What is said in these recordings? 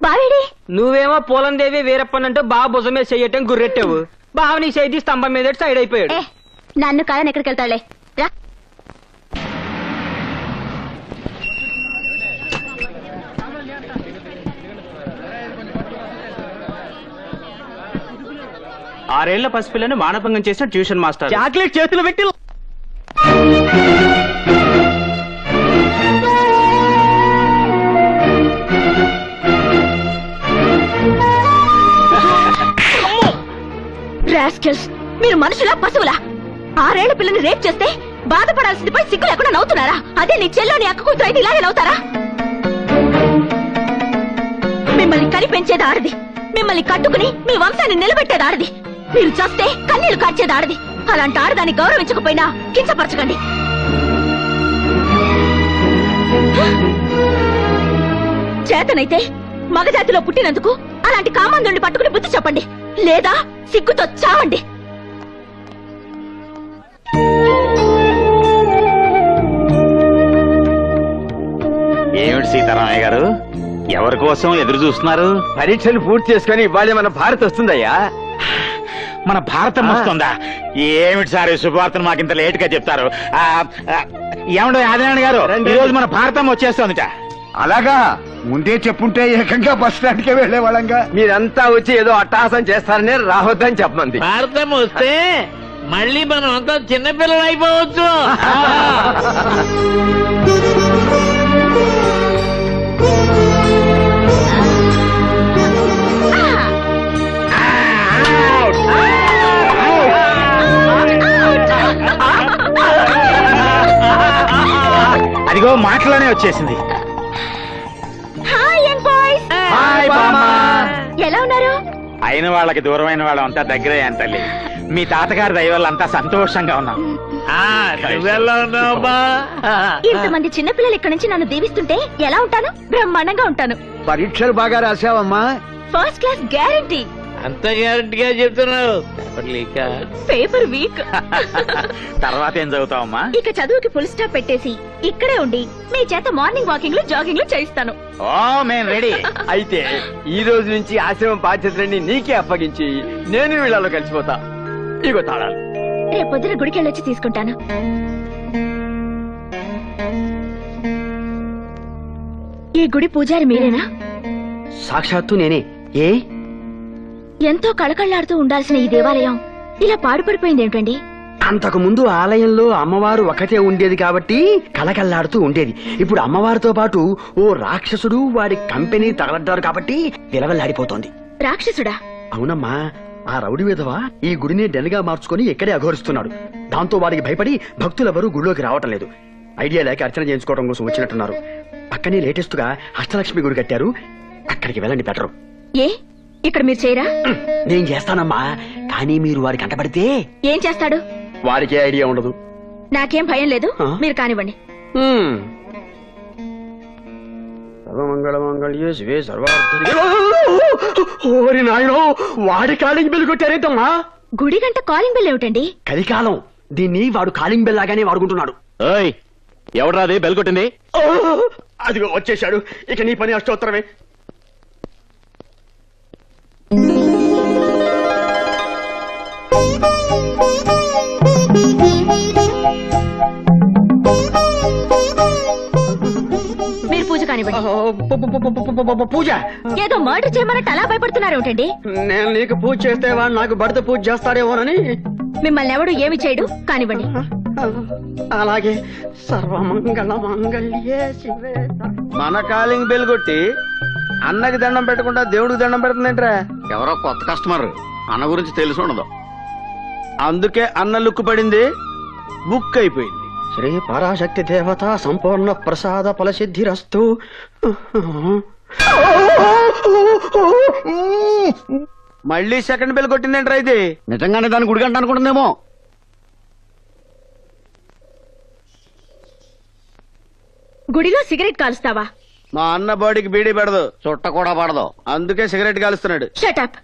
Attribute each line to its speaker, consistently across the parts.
Speaker 1: బావేడి
Speaker 2: నువ్వేమో పోలందేవి వీరప్పనంటూ బావ భుజం మీద చెయ్యటం గుర్రెట్టావు. బావ నీ చేతి స్తంభం మీద సైడ్ అయిపోయాడు.
Speaker 1: నన్ను కాదని ఎక్కడికి వెళ్తాడులే రా.
Speaker 3: ఆరేళ్ల పసిపిల్లని మానభంగం చేసిన ట్యూషన్ మాస్టర్
Speaker 2: చాక్లెట్ చేతులు పెట్టి
Speaker 1: రాస్కెల్స్, మీరు మనుషులా పశువులా? 6 ఏళ్ల పిల్లని రేప్ చేస్తే బాధపడాల్సింది పోయి సిగ్గు లేకుండా నవ్వుతున్నారా? అదే నీ చెల్లోని అక్క కూతురు అయితే ఇలాగే నవ్వుతారా? మిమ్మల్ని కనిపెంచేది ఆడది, మిమ్మల్ని కట్టుకుని మీ వంశాన్ని నిలబెట్టేది ఆడది, మీరు చేస్తే కన్నీళ్లు కార్చేది ఆడది. అలాంటి ఆడదాన్ని గౌరవించకపోయినా కించపరచకండి. చేతనైతే మగజాతిలో పుట్టినందుకు అలాంటి కామందుని పట్టుకుని బుద్ధి చెప్పండి, లేదా సిగ్గుతో చావండి.
Speaker 4: ఏమిటి సీతారామయ్య గారు, ఎవరి కోసం ఎదురు చూస్తున్నారు?
Speaker 2: పరీక్షలు పూర్తి చేసుకుని ఇవాళ మన భారత్ వస్తుందయ్యా.
Speaker 4: మన భారతం వస్తుందా? ఏమిటి సార్ ఈ శుభవార్తను మాకింత లేట్ గా చెప్తారు? ఏమండో ఆదినారాయణ గారు, ఈ రోజు మన భారతం వచ్చేస్తుందిట.
Speaker 5: అలాగా ముందే చెప్పుంటే ఏకంగా బస్ స్టాండ్ కే వెళ్లేవాళ్ళంగా.
Speaker 2: మీరంతా వచ్చి ఏదో అట్టహాసం చేస్తారని రావద్దని చెప్పమంది.
Speaker 6: భారతం వస్తే మళ్ళీ మనం అంతా చిన్నపిల్లలు అయిపోవచ్చు.
Speaker 4: అదిగో మాటలోనే వచ్చేసింది.
Speaker 1: హాయ్ ఎలా ఉన్నారు?
Speaker 4: అయిన వాళ్ళకి దూరమైన వాళ్ళం అంతా దగ్గరే తల్లి. మీ తాతగారి దయ వల్ల అంతా సంతోషంగా ఉన్నాం.
Speaker 6: నువ్వెలా ఉన్నావా?
Speaker 1: ఇంతమంది చిన్నపిల్లలు ఇక్కడి నుంచి నన్ను దీవిస్తుంటే ఎలా ఉంటాను? బ్రహ్మాండంగా ఉంటాను.
Speaker 5: పరీక్షలు బాగా రాసావమ్మా?
Speaker 1: First class guarantee.
Speaker 6: అంత గ్యారంటీగా చెప్తున్నావు.
Speaker 1: Paper week.
Speaker 4: తర్వాత ఏం చదువుతావమ్మా?
Speaker 1: ఇక చదువుకి ఫుల్ స్టాప్ పెట్టేసి ఇక్కడే ఉండి మీ చేత మార్నింగ్ వాకింగ్ లో జాగింగ్ లో చేయిస్తాను.
Speaker 4: ఓ మేం రెడీ.
Speaker 2: అయితే ఈ రోజు నుంచి ఆశ్రమం బాధ్యతలన్నీ నీకే అప్పగించి నేను వీళ్ళలో కలిసిపోతా. ఇగో తాళాలు.
Speaker 1: రేపు పొద్దున గుడికి వెళ్ళొచ్చి తీసుకుంటాను. ఈ గుడి పూజారి మీరేనా?
Speaker 2: సాక్షాత్తు నేనే. ఏ
Speaker 1: ఎంతో కళకళ్లాడుతూ ఉండాల్సిన ఈ దేవాలయం ఇలా పాడుపడిపోయింది ఏమిటండి?
Speaker 2: అంతకు ముందు ఆలయంలో అమ్మవారు ఒకటే ఉండేది కాబట్టి కలకల్లాడుతూ ఉండేది. ఇప్పుడు అమ్మవారితో పాటు ఓ రాక్షసుడు వాడి కంపెనీ తగలడ్డారు కాబట్టి విలవల్లాడిపోతోంది.
Speaker 1: రాక్షసుడా?
Speaker 2: అవునమ్మా, ఆ రౌడీ విధవ ఈ గుడిని డెన్గా మార్చుకుని ఇక్కడే అఘోరిస్తున్నాడు. దాంతో వాడికి భయపడి భక్తులెవరూ గుడిలోకి రావటం లేదు. ఐడియా లేక అర్చన చేయించుకోవడం కోసం వచ్చినట్టున్నారు. పక్కనే లేటెస్ట్ గా అష్టలక్ష్మి గుడి కట్టారు, అక్కడికి వెళ్ళండి బెటరు.
Speaker 1: ఏ ఇక్కడ మీరు చేయరా?
Speaker 2: నేను చేస్తానమ్మా, కానీ మీరు వాడికి కంటపడితే
Speaker 1: ఏం చేస్తాడు?
Speaker 2: వాడికే ఐడియా ఉండదు.
Speaker 1: నాకేం భయం లేదు, మీరు కానివ్వండి.
Speaker 2: సర్వమంగళమంగళ్యే శివే సర్వార్థ. ఓరి నాయనో, వాడి కాలింగ్ బెల్ కొట్టారేంటమ్మా?
Speaker 1: గుడి గంట కాలింగ్ బెల్ ఏమిటండి?
Speaker 2: కలికాలం, దీన్ని వాడు కాలింగ్ బెల్ లాగానే వాడుకుంటున్నాడు.
Speaker 4: ఎవడ్రాది బెల్ కొట్టింది?
Speaker 2: అదిగో వచ్చేశాడు. ఇక నీ పని అష్టోత్తరమే.
Speaker 1: మీరు పూజ కానివ్వండి.
Speaker 2: పూజ?
Speaker 1: ఏదో మర్డర్ చేయమన్నట్టు అలా భయపడుతున్నారు ఏమిటండి?
Speaker 2: నేను నీకు పూజ చేస్తే వాడు నాకు భర్త పూజ చేస్తాడేమోనని.
Speaker 1: మిమ్మల్ని ఎవడు ఏమి చేయడు, కానివ్వండి.
Speaker 2: అలాగే. సర్వమంగళ మంగళ్యే శివే.
Speaker 5: మన కాలింగ్ బెల్ కొట్టి అన్నకి దండం పెట్టకుండా దేవుడికి దండం పెడుతుందేంట్రా?
Speaker 4: ఎవరో కొత్త కస్టమర్, అన్న గురించి తెలిసి ఉండదు.
Speaker 5: అందుకే అన్న లుక్కు పడింది, బుక్ అయిపోయింది.
Speaker 2: శ్రీ పరాశక్తి దేవత సంపూర్ణ ప్రసాద ఫలసిద్ధిరస్తు.
Speaker 5: మళ్ళీ సెకండ్ బెల్ కొట్టిందేంట్రా ఇది?
Speaker 4: నిజంగానే దాని గుడిగంట అనుకుంటుందేమో.
Speaker 1: గుడిలో సిగరెట్ కాలుస్తావా?
Speaker 5: మా అన్న బాడీకి బీడీ పెడదు,
Speaker 4: చుట్ట కూడా పడదు,
Speaker 5: అందుకే సిగరెట్ కాలుస్తున్నాడు.
Speaker 1: షటప్.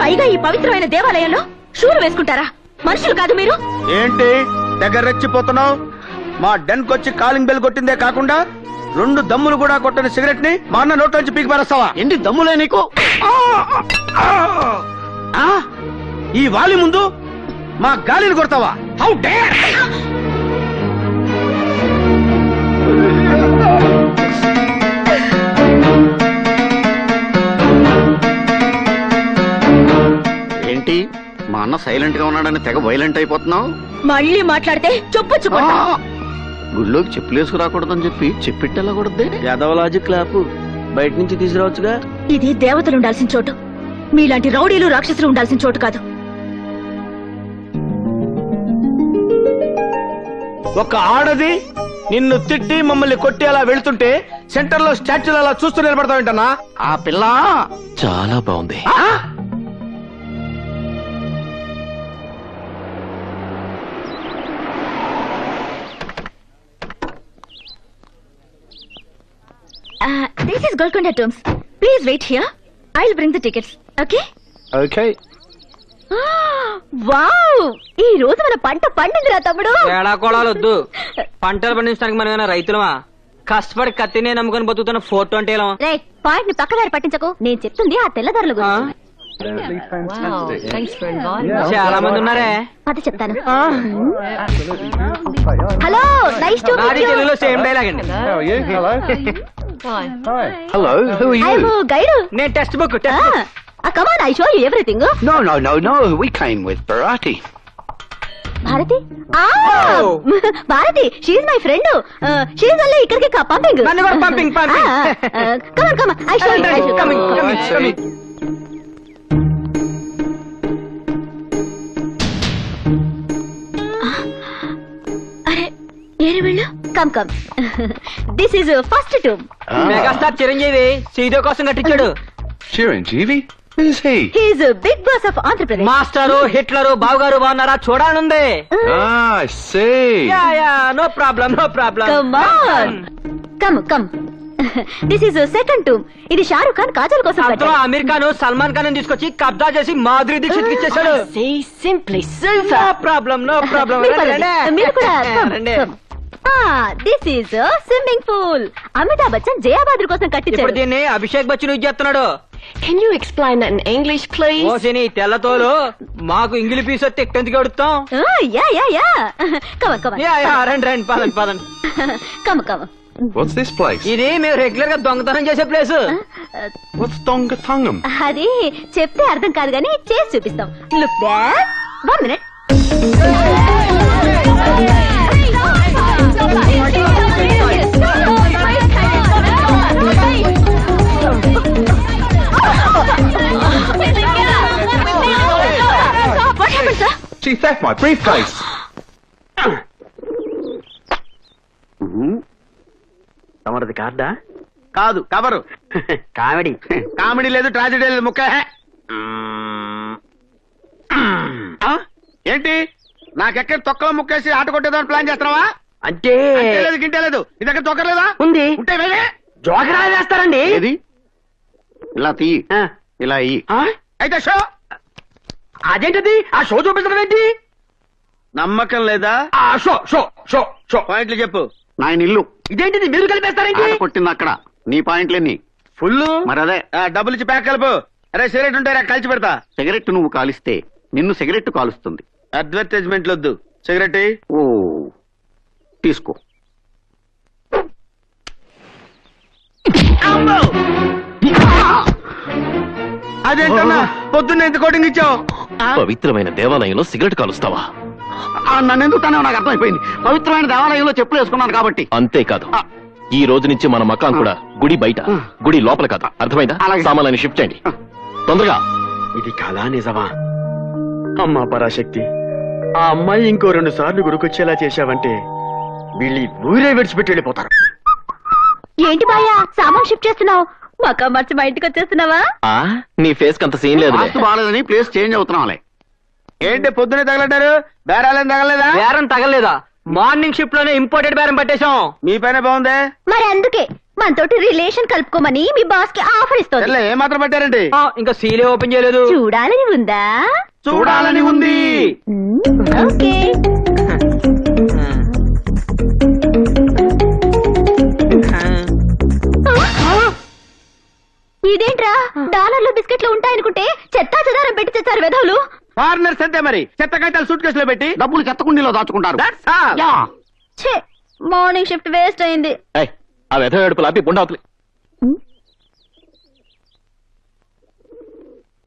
Speaker 1: పైగా ఈ పవిత్రమైన దేవాలయంలో షూలు వేసుకుంటారా? మనుషులు కాదు మీరు.
Speaker 5: ఏంటి తెగ రెచ్చిపోతున్నావు. మా డెన్ కొచ్చి కాలింగ్ బెల్ కొట్టిందే కాకుండా 2 దమ్ములు కూడా కొట్టని సిగరెట్ ని మా అన్న నోట్లోంచి పీకి పారేస్తావా?
Speaker 2: ఏంటి దమ్ములే నీకు?
Speaker 5: ఆ? ఈ వాలి ముందు మా గాలిని కొడతావా? How dare!
Speaker 2: ఏంటి మా అన్న సైలెంట్ గా ఉన్నాడని తెగ వైలెంట్ అయిపోతున్నావు?
Speaker 1: మళ్ళీ మాట్లాడితే చొప్పుచ్చుకుంటా.
Speaker 2: గుళ్ళోకి చెప్పులేసుకు రాకూడదని చెప్పి చెప్పిట్టెళ్ళకూడదే.
Speaker 5: యాదవలాజిక్ క్లాప్ బయట నుంచి తీసుకురావచ్చుగా.
Speaker 1: ఇది దేవతలు ఉండాల్సిన చోటు, మీలాంటి రౌడీలు రాక్షసులు ఉండాల్సిన చోటు కాదు.
Speaker 5: ఒక ఆడది నిన్ను తిట్టి మమ్మల్ని కొట్టి అలా వెళ్తుంటే సెంటర్ లో స్టాచ్యూలు అలా చూస్తూ నిలబడతావేంటన్నా?
Speaker 2: ఆ పిల్ల
Speaker 7: చాలా బాగుంది.
Speaker 1: This is Golconda Tombs. Please wait here. I'll bring the tickets. Okay?
Speaker 5: Okay.
Speaker 1: Wow! ఈ రోజు మన పంట పండిందిరా తమ్ముడు.
Speaker 8: ఏడాకోళాలొద్దు. పంటలు పండించడానికి మనం ఏమైనా రైతులమా? కష్టపడి కత్తినే నమ్ముకొని బతుకుతున్న ఫోటో అంటే ఎలా?
Speaker 1: రే, పాయింట్ ని పక్కదారి పట్టించకు. నేను చెప్తుంది ఆ తెల్లదారుల గురించి.
Speaker 8: చాలా మంది ఉన్నారే.
Speaker 1: అది చెప్తాను. హలో, నైస్ టు
Speaker 8: నాది తెలుగులో సేమ్ డైలాగ్ అండి.
Speaker 7: Hello, who are
Speaker 1: I am
Speaker 7: you?
Speaker 1: Guide.
Speaker 8: నేను text book
Speaker 1: come on, I show you everything.
Speaker 7: No. We came with Bharati.
Speaker 1: Bharati? Bharati, she is my friend. She is only ఇక్కడికి pumping.
Speaker 8: నన్ను కూడా pumping.
Speaker 1: Come on, I show you.
Speaker 8: Coming.
Speaker 1: అరే, ఏరే వెళ్ళు. Come. This is first tomb.
Speaker 8: Megastar Chiranjeevi సీదో కోసం కట్టించాడు.
Speaker 7: Chiranjeevi? Who's he?
Speaker 1: He is big boss of Andhra Pradesh.
Speaker 8: Master, Hitler, బావగారు బాగున్నారా? చూడాలనుంది.
Speaker 7: Ah, I see.
Speaker 8: No problem.
Speaker 1: Come on, come. This is second room. ఇది షారుఖ్ ఖాన్ కాజల్ కోసం
Speaker 8: అందులో అమీర్ ఖాన్, సల్మాన్ ఖాన్ తీసుకొచ్చి కబ్జా చేసి మాధురి దీక్షిత్ ఇచ్చేసాడు. No problem.
Speaker 1: మీరు కూడా this is swimming pool. Amitabh Bachchan Jaya Bhaduri కోసం
Speaker 8: ఇప్పుడు
Speaker 1: కట్టించాడు.
Speaker 8: దీన్ని అభిషేక్ బచ్చన్ యూజ్ చేస్తున్నాడు.
Speaker 9: Can you explain that in English, please?
Speaker 8: ఓ సిని తెల్లతోలు మాకు ఇంగిలి పీస్ వస్తే ఎక్కడికి అడుగుతాం.
Speaker 1: Yeah come.
Speaker 8: రండి పదండి.
Speaker 1: కమ్.
Speaker 7: What's this place?
Speaker 8: ఇది మేము రెగ్యులర్ గా దొంగతనం చేసే ప్లేస్.
Speaker 7: What's Dongathungam?
Speaker 1: అది చెప్తే అర్థం కాదు కానీ చేసి చూపిస్తాం. Look back. 1 minute. What happened, sir?
Speaker 7: She theft my briefcase.
Speaker 2: తమరది కార్డా?
Speaker 5: కాదు, కవరు.
Speaker 2: కామెడీ.
Speaker 5: కామెడీ లేదు, ట్రాజెడీ లేదు, ముక్క. ఏంటి నాకెక్కడ తొక్కలో ముక్కేసి ఆట కొట్టేదాన్ని ప్లాన్ చేస్తున్నావా?
Speaker 2: అంటే
Speaker 5: లేదు, గింటే లేదు. నీ దగ్గర తొక్కలేదా?
Speaker 2: ఉంది.
Speaker 5: ఉంటే వెళ్ళే.
Speaker 2: జోకరా వేస్తారండి.
Speaker 5: ఏది? ఇలా తీ, ఇలా అయ్యి. అయితే షో.
Speaker 2: అదేంటది? ఆ షో చూపించడం ఏంటి?
Speaker 5: నమ్మకం లేదా?
Speaker 2: ఆ షో షో షో షో
Speaker 5: పాయింట్లు చెప్పు.
Speaker 2: నాయన ఇల్లు. ఇదేంటిది? మీరు కలిపేస్తారేంటి?
Speaker 10: కొట్టింది అక్కడ. నీ పాయింట్లన్నీ
Speaker 5: ఫుల్.
Speaker 10: మరి అదే
Speaker 5: డబ్బులు ఇచ్చి ప్యాక్ కలుపు. అరే సిగరెట్ ఉంటారా? కలిసి పెడతా.
Speaker 10: సిగరెట్ నువ్వు కాలిస్తే నిన్ను సిగరెట్ కాలుస్తుంది.
Speaker 5: అడ్వర్టైజ్మెంట్ వద్దు. సిగరెట్
Speaker 10: ఓ తీసుకో.
Speaker 5: అదేంటన్నా పొద్దున్న ఎంత కోటింగ్ ఇచ్చావు?
Speaker 7: పవిత్రమైన దేవాలయంలో సిగరెట్ కాలుస్తావా?
Speaker 10: నన్ను ఎందుకు తానే నాకు అర్థమైపోయింది. పవిత్రమైన దేవాలయంలో చెప్పులు వేసుకున్నాను కాబట్టి.
Speaker 7: అంతేకాదు, ఈ రోజు నుంచి మన మకాం కూడా గుడి బయట, గుడి లోపల కాదు. అర్థమైందా?
Speaker 10: అలాగే.
Speaker 7: సామాన్యాన్ని షిఫ్ట్ చేయండి తొందరగా.
Speaker 2: ఇది కళా నిజమా? అమ్మా పరాశక్తి, ఆ అమ్మాయి ఇంకో 2 సార్లు గుడికొచ్చేలా చేశావంటే వీళ్ళు ఊరే విడిచిపెట్టి వెళ్ళిపోతారు.
Speaker 1: ఏంటి బాయా సామాన్ షిఫ్ట్ చేస్తున్నావు? మకా మార్చి మా ఇంటికి వచ్చేస్తున్నావా?
Speaker 7: ఆ, నీ ఫేస్ కంత సీన్ లేదు.
Speaker 10: వాస్తు బాగాలేదని ప్లేస్ చేంజ్ అవుతున్నాంలే.
Speaker 5: ఏంటి పొద్దునే తగలడ్డారు? బేరాలేం తగలలేదా?
Speaker 8: బేరం తగలేదా? మార్నింగ్ షిఫ్ట్ లోనే ఇంపోర్టెడ్ బేరం పట్టేశాం.
Speaker 5: మీ పైన బాగుందే.
Speaker 1: మరి అందుకే మనతోటి రిలేషన్ కలుపుకోమని మీ బాస్ కి ఆఫర్ ఇస్తుంది.
Speaker 5: ఏం మాత్రం పట్టారండి?
Speaker 8: ఇంకా సీలే ఓపెన్ చేయలేదు.
Speaker 1: చూడాలని ఉందా?
Speaker 5: చూడాలని ఉంది.
Speaker 1: ఓకే.
Speaker 5: అంతే మరి చెత్త కాగితాలు సూట్ కేసులో పెట్టి
Speaker 10: డబ్బులు చెత్తకుండీలో దాచుకుంటారు
Speaker 5: That's all.
Speaker 10: Yeah.
Speaker 1: Morning shift waste అయింది.
Speaker 7: ఏయ్, ఆ వ్యధ ఏడుపులు ఆపి బుండావతలి.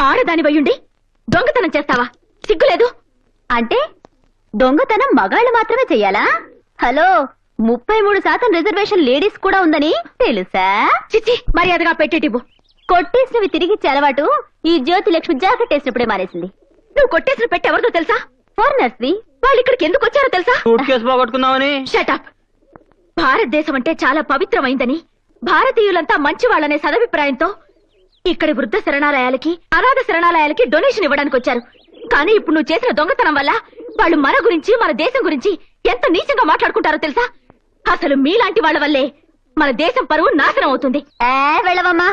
Speaker 1: ఆడదాని వయ్యుండి దొంగతనం చేస్తావా? సిగ్గులేదు? అంటే దొంగతనం మగాళ్ళు మాత్రమే చెయ్యాలా? హలో, 33% రిజర్వేషన్ లేడీస్ కూడా ఉందని తెలుసా? చిచ్చి, మర్యాదగా పెట్టేటివ్వు. కొట్టేసినవి తిరిగిచ్చే అలవాటు ఈ జ్యోతి లక్ష్మి జాకెట్ వేసినప్పుడే మానేసింది. నువ్వు కొట్టేసిన పెట్టి ఎవరితో తెలుసా? ఫారినర్స్ ది. వాళ్ళు ఇక్కడికి ఎందుకు వచ్చారో తెలుసా?
Speaker 8: సూట్ కేసు పోగొట్టుకుందామని.
Speaker 1: షటప్. భారతదేశం అంటే చాలా పవిత్రమైందని, భారతీయులంతా మంచి వాళ్ళనే సదభిప్రాయంతో ఇక్కడి వృద్ధ శరణాలయాలకి, అనాథ శరణాలయాలకి డొనేషన్ ఇవ్వడానికి వచ్చారు. కానీ ఇప్పుడు నువ్వు చేసిన దొంగతనం వల్ల వాళ్ళు మన గురించి, మన దేశం గురించి ఎంత నీచంగా మాట్లాడుకుంటారో తెలుసా? అసలు మీలాంటి వాళ్ళ వల్లే మన దేశం పరువు నాశనం అవుతుంది. వెళ్ళవమ్మా,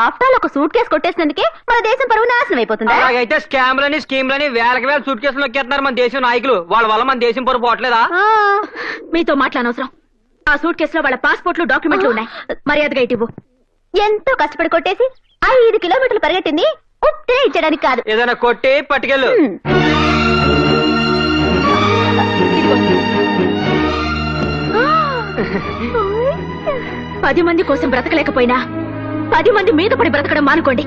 Speaker 1: ఆఫ్టర్ ఒక సూట్ కేసు కొట్టేసినందుకే మన దేశం పరువు నాశనం అయిపోతుంది.
Speaker 8: అలాగైతే స్కామ్లని స్కీమ్లని వేలకి వేల సూట్ కేసులు నొక్కేస్తున్నారు మన దేశం నాయకులు. వాళ్ళ వల్ల మన దేశం పరువు పోవట్లేదా?
Speaker 1: మీతో మాట్లాడనవసరం. ఆ సూట్ కేసులో వాళ్ళ పాస్పోర్ట్లు, డాక్యుమెంట్లు ఉన్నాయి. మర్యాదగా ఇటివ్వు. ఎంతో కష్టపడి కొట్టేసి 5 కిలోమీటర్లు పరిగెట్టింది ఉత్తే ఇచ్చడానికి కాదు.
Speaker 8: ఏదైనా కొట్టి పట్టుకెళ్ళు.
Speaker 1: పది మంది కోసం బ్రతకలేకపోయినా 10 మంది మీద పడి బ్రతకడం మానుకోండి.